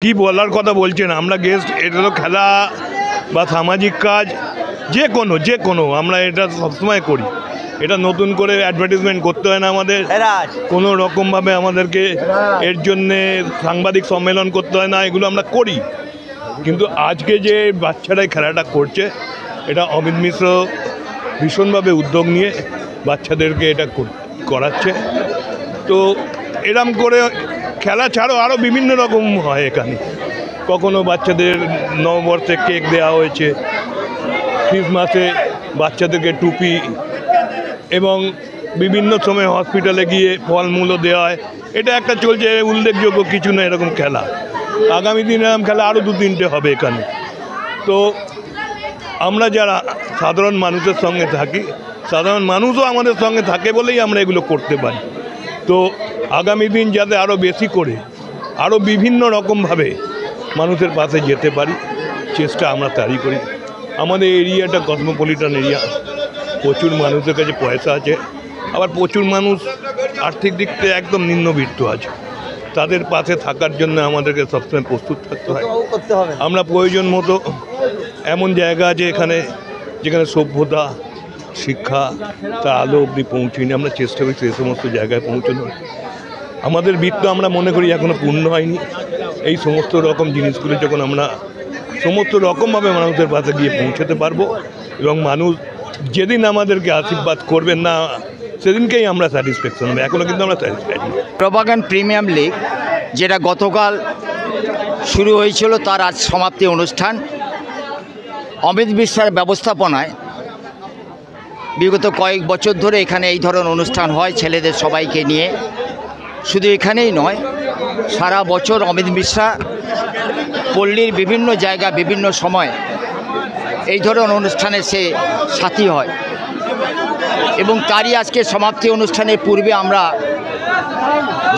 কি বলার কথা বলছেন, আমরা গেস্ট, এটা তো খেলা বা সামাজিক কাজ যে কোনো আমরা এটা সবসময় করি। এটা নতুন করে অ্যাডভার্টাইজমেন্ট করতে হয় না আমাদের, কোনো রকমভাবে আমাদেরকে এর জন্যে সাংবাদিক সম্মেলন করতে হয় না, এগুলো আমরা করি। কিন্তু আজকে যে বাচ্চারাই খেলাটা করছে, এটা অমিত মিশ্র ভীষণভাবে উদ্যোগ নিয়ে বাচ্চাদেরকে এটা করাচ্ছে। তো এরম করে খেলা ছাড়াও আরও বিভিন্ন রকম হয় এখানে। কখনো বাচ্চাদের নববর্ষে কেক দেওয়া হয়েছে, ক্রিসমাসে বাচ্চাদেরকে টুপি, এবং বিভিন্ন সময় হসপিটালে গিয়ে ফলমূলও দেওয়া হয়। এটা একটা চলছে, উল্লেখযোগ্য কিছু না এরকম খেলা। আগামী দিনে এরকম খেলা আরও 2-3টে হবে এখানে। তো আমরা যারা সাধারণ মানুষের সঙ্গে থাকি, সাধারণ মানুষও আমাদের সঙ্গে থাকে বলেই আমরা এগুলো করতে পারি। তো আগামী দিন যাতে আরও বেশি করে আরও বিভিন্ন রকমভাবে মানুষের পাশে যেতে পারি, চেষ্টা আমরা তারই করি। আমাদের এরিয়াটা কসমোপলিটন এরিয়া, প্রচুর মানুষের কাছে পয়সা আছে, আবার প্রচুর মানুষ আর্থিক দিক থেকে একদম নিম্নবিত্ত আছে। তাদের পাশে থাকার জন্য আমাদেরকে সবসময় প্রস্তুত থাকতে হয়। আমরা প্রয়োজন মতো এমন জায়গা আছে এখানে যেখানে সভ্যতা, শিক্ষা তা আলো অবধি পৌঁছয়নি, আমরা চেষ্টা করি সেই সমস্ত জায়গায় পৌঁছানো। আমাদের বৃত্ত আমরা মনে করি এখনও পূর্ণ হয়নি। এই সমস্ত রকম জিনিসগুলো যখন আমরা সমস্ত রকমভাবে মানুষের পাশে গিয়ে পৌঁছাতে পারবো, এবং মানুষ যেদিন আমাদেরকে আশীর্বাদ করবেন না, সেদিনকেই আমরা স্যাটিসফ্যাকশন হবে। এখনও কিন্তু আমরা স্যাটিসফাইড। প্রভাগান প্রিমিয়াম লিগ যেটা গতকাল শুরু হয়েছিল, তার আজ সমাপ্তি অনুষ্ঠান। অমিত মিশ্রের ব্যবস্থাপনায় বিগত কয়েক বছর ধরে এখানে এই ধরনের অনুষ্ঠান হয় ছেলেদের সবাইকে নিয়ে। শুধু এখানেই নয়, সারা বছর অমিত মিশ্রা পল্লীর বিভিন্ন জায়গা বিভিন্ন সময় এই ধরনের অনুষ্ঠানে সে সাথী হয়, এবং তারই আজকে সমাপ্তি অনুষ্ঠানের পূর্বে আমরা,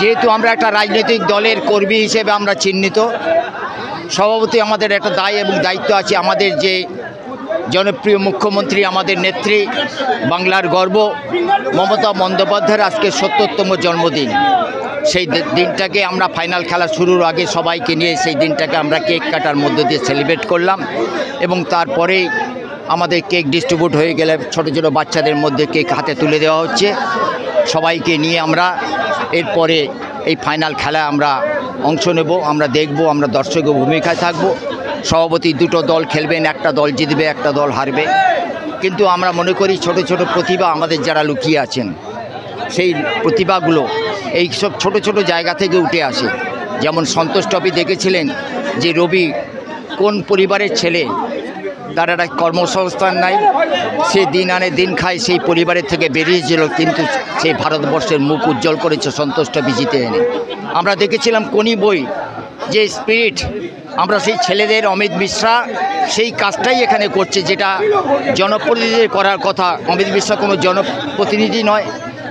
যেহেতু আমরা একটা রাজনৈতিক দলের কর্মী হিসেবে আমরা চিহ্নিত, সভাপতি আমাদের একটা দায় এবং দায়িত্ব আছে। আমাদের যে জনপ্রিয় মুখ্যমন্ত্রী, আমাদের নেত্রী, বাংলার গর্ব মমতা বন্দ্যোপাধ্যায়ের আজকে ৭০তম জন্মদিন। সেই দিনটাকে আমরা ফাইনাল খেলা শুরুর আগে সবাইকে নিয়ে সেই দিনটাকে আমরা কেক কাটার মধ্য দিয়ে সেলিব্রেট করলাম, এবং তারপরেই আমাদের কেক ডিস্ট্রিবিউট হয়ে গেলে ছোটো ছোটো বাচ্চাদের মধ্যে কেক হাতে তুলে দেওয়া হচ্ছে। সবাইকে নিয়ে আমরা এরপরে এই ফাইনাল খেলা আমরা অংশ নেব, আমরা দেখব, আমরা দর্শকের ভূমিকায় থাকব। সভাপতি দুটো দল খেলবেন, একটা দল জিতবে, একটা দল হারবে। কিন্তু আমরা মনে করি ছোট ছোট প্রতিভা আমাদের যারা লুকিয়ে আছেন, সেই প্রতিভাগুলো এই সব ছোট ছোট জায়গা থেকে উঠে আসে। যেমন সন্তোষ ট্রফি দেখেছিলেন যে রবি কোন পরিবারের ছেলে, তার একটা কর্মসংস্থান নাই, সে দিন আনে দিন খায়, সেই পরিবারের থেকে বেরিয়েছিল, কিন্তু সেই ভারতবর্ষের মুখ উজ্জ্বল করেছে সন্তোষ ট্রফি জিতে এনে। আমরা দেখেছিলাম কোনি বই যে স্পিরিট, আমরা সেই ছেলেদের, অমিত মিশ্রা সেই কাজটাই এখানে করছে, যেটা জনপ্রতিনিধি করার কথা। অমিত মিশ্রা কোনো জনপ্রতিনিধি নয়,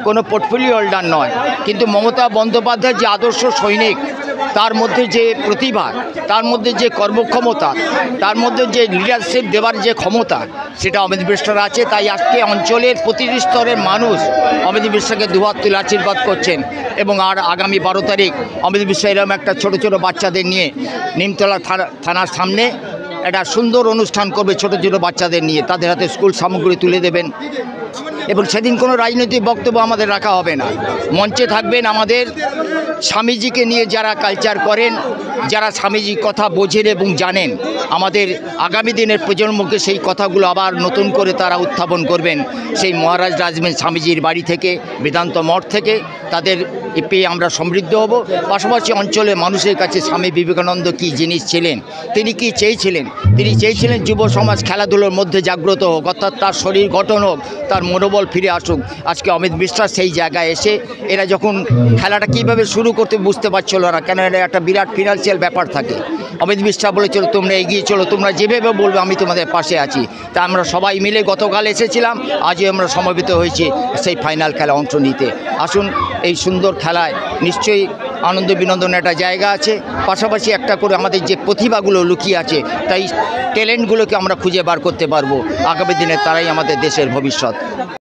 কোনো পোর্টফোলিও হোল্ডার নয়, কিন্তু মমতা বন্দ্যোপাধ্যায়ের যে আদর্শ সৈনিক, তার মধ্যে যে প্রতিভা, তার মধ্যে যে কর্মক্ষমতা, তার মধ্যে যে লিডারশিপ দেওয়ার যে ক্ষমতা, সেটা অমিত মিশ্রার আছে। তাই আজকে অঞ্চলের প্রতিটি স্তরের মানুষ অমিত মিশ্রাকে দুহাত তুলে আশীর্বাদ করছেন, এবং আর আগামী 12 তারিখ অমিত মিশ্রা এরকম একটা ছোটো ছোটো বাচ্চাদের নিয়ে নিমতলা থানার সামনে একটা সুন্দর অনুষ্ঠান করবে, ছোটো ছোটো বাচ্চাদের নিয়ে তাদের হাতে স্কুল সামগ্রী তুলে দেবেন। এবং সেদিন কোনো রাজনৈতিক বক্তব্য আমাদের রাখা হবে না। মঞ্চে থাকবেন আমাদের স্বামীজিকে নিয়ে যারা কালচার করেন, যারা স্বামীজির কথা বোঝেন এবং জানেন, আমাদের আগামী দিনের প্রজন্মকে সেই কথাগুলো আবার নতুন করে তারা উত্থাপন করবেন। সেই মহারাজ রাজমেন স্বামীজির বাড়ি থেকে, বেদান্ত মঠ থেকে তাদের পেয়ে আমরা সমৃদ্ধ হব। পাশাপাশি অঞ্চলে মানুষের কাছে স্বামী বিবেকানন্দ কী জিনিস ছিলেন, তিনি কি চেয়েছিলেন, তিনি চেয়েছিলেন যুব সমাজ খেলাধুলোর মধ্যে জাগ্রত হোক, অর্থাৎ তার শরীর গঠন হোক, তার মনোবল ফিরে আসুক। আজকে অমিত মিশ্রা সেই জায়গায় এসে, এরা যখন খেলাটা কীভাবে শুরু করতে বুঝতে পারছিল না, কেন এটা একটা বিরাট ফিনান্সিয়াল ব্যাপার থাকে। অমিত মিশ্রা বলেছিল, তোমরা এগিয়ে চলো, তোমরা যেভাবে বলবে আমি তোমাদের পাশে আছি। তা আমরা সবাই মিলে গতকাল এসেছিলাম, আজও আমরা সমবেত হয়েছি সেই ফাইনাল খেলা অংশ নিতে। আসুন, এই সুন্দর খেলায় নিশ্চয়ই আনন্দ বিনোদনের একটা জায়গা আছে, পাশাপাশি একটা করে আমাদের যে প্রতিভাগুলো লুকিয়ে আছে, তাই ট্যালেন্টগুলোকে আমরা খুঁজে বার করতে পারবো। আগামী দিনে তারাই আমাদের দেশের ভবিষ্যৎ।